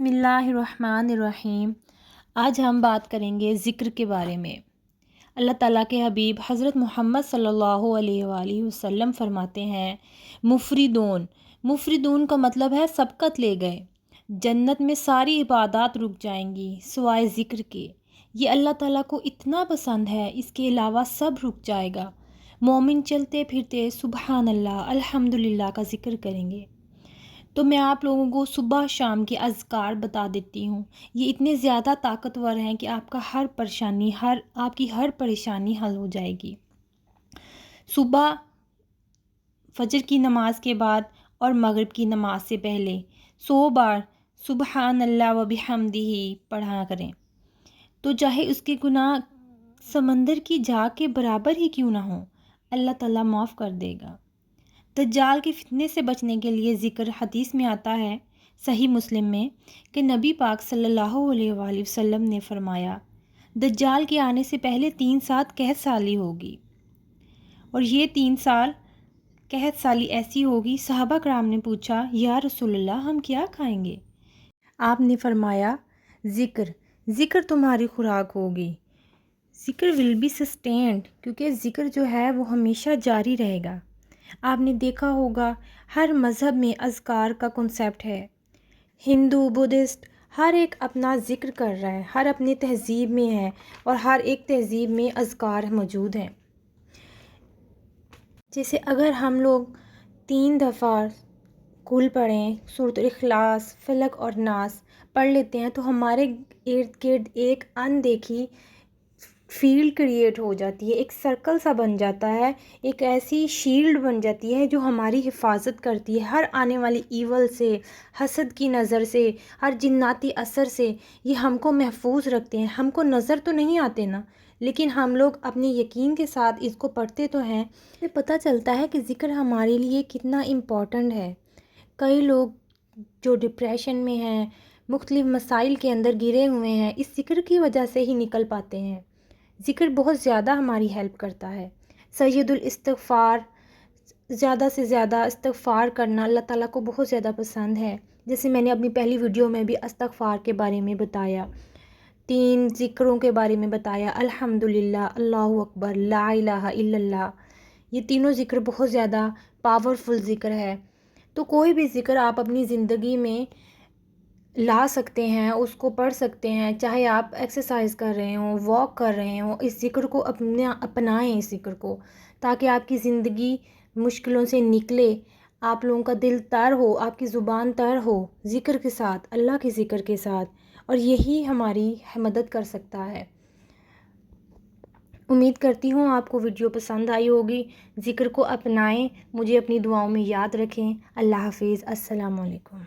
بسم اللہ الرحمن الرحیم۔ آج ہم بات کریں گے ذکر کے بارے میں۔ اللہ تعالیٰ کے حبیب حضرت محمد صلی اللہ علیہ وآلہ وسلم فرماتے ہیں، مفردون کا مطلب ہے سبقت لے گئے۔ جنت میں ساری عبادات رک جائیں گی سوائے ذکر کے۔ یہ اللہ تعالیٰ کو اتنا پسند ہے، اس کے علاوہ سب رک جائے گا۔ مومن چلتے پھرتے سبحان اللہ الحمدللہ کا ذکر کریں گے۔ تو میں آپ لوگوں کو صبح شام کے اذکار بتا دیتی ہوں۔ یہ اتنے زیادہ طاقتور ہیں کہ آپ کی ہر پریشانی حل ہو جائے گی۔ صبح فجر کی نماز کے بعد اور مغرب کی نماز سے پہلے 100 بار سبحان اللہ و بحمدہ پڑھا کریں، تو چاہے اس کے گناہ سمندر کی جھاگ کے برابر ہی کیوں نہ ہوں، اللہ تعالیٰ معاف کر دے گا۔ دجال کے فتنے سے بچنے کے لیے ذکر حدیث میں آتا ہے، صحیح مسلم میں، کہ نبی پاک صلی اللہ علیہ وآلہ وسلم نے فرمایا، دجال کے آنے سے پہلے 3 سال قحط سالی ہوگی، اور یہ 3 سال قحط سالی ایسی ہوگی، صحابہ کرام نے پوچھا، یا رسول اللہ ہم کیا کھائیں گے؟ آپ نے فرمایا، ذکر تمہاری خوراک ہوگی۔ ذکر ول بی سسٹینڈ، کیونکہ ذکر جو ہے وہ ہمیشہ جاری رہے گا۔ آپ نے دیکھا ہوگا ہر مذہب میں اذکار کا کنسیپٹ ہے۔ ہندو، بدھسٹ، ہر ایک اپنا ذکر کر رہا ہے، ہر اپنی تہذیب میں ہے، اور ہر ایک تہذیب میں اذکار موجود ہیں۔ جیسے اگر ہم لوگ 3 دفعہ کل پڑھیں، سورۃ الاخلاص، فلق اور ناس پڑھ لیتے ہیں، تو ہمارے ارد گرد ایک اندیکھی فیلڈ کریٹ ہو جاتی ہے، ایک سرکل سا بن جاتا ہے، ایک ایسی شیلڈ بن جاتی ہے جو ہماری حفاظت کرتی ہے ہر آنے والی ایول سے، حسد کی نظر سے، ہر جناتی اثر سے۔ یہ ہم کو محفوظ رکھتے ہیں۔ ہم کو نظر تو نہیں آتے نا، لیکن ہم لوگ اپنے یقین کے ساتھ اس کو پڑھتے تو ہیں۔ یہ پتہ چلتا ہے کہ ذکر ہمارے لیے کتنا امپورٹنٹ ہے۔ کئی لوگ جو ڈپریشن میں ہیں، مختلف مسائل کے اندر گرے ہوئے ہیں، اس ذکر کی وجہ سے ہی نکل پاتے ہیں۔ ذکر بہت زیادہ ہماری ہیلپ کرتا ہے۔ سید الاستغفار، زیادہ سے زیادہ استغفار کرنا اللہ تعالیٰ کو بہت زیادہ پسند ہے۔ جیسے میں نے اپنی پہلی ویڈیو میں بھی استغفار کے بارے میں بتایا، 3 ذکروں کے بارے میں بتایا، الحمدللہ، اللہ اکبر، لا الہ الا اللہ۔ یہ تینوں ذکر بہت زیادہ پاورفل ذکر ہے۔ تو کوئی بھی ذکر آپ اپنی زندگی میں لا سکتے ہیں، اس کو پڑھ سکتے ہیں، چاہے آپ ایکسرسائز کر رہے ہوں، واک کر رہے ہوں، اس ذکر کو اپنائیں، اس ذکر کو، تاکہ آپ کی زندگی مشکلوں سے نکلے، آپ لوگوں کا دل تر ہو، آپ کی زبان تر ہو ذکر کے ساتھ، اللہ کے ذکر کے ساتھ، اور یہی ہماری مدد کر سکتا ہے۔ امید کرتی ہوں آپ کو ویڈیو پسند آئی ہوگی۔ ذکر کو اپنائیں، مجھے اپنی دعاؤں میں یاد رکھیں۔ اللہ حافظ، السلام علیکم۔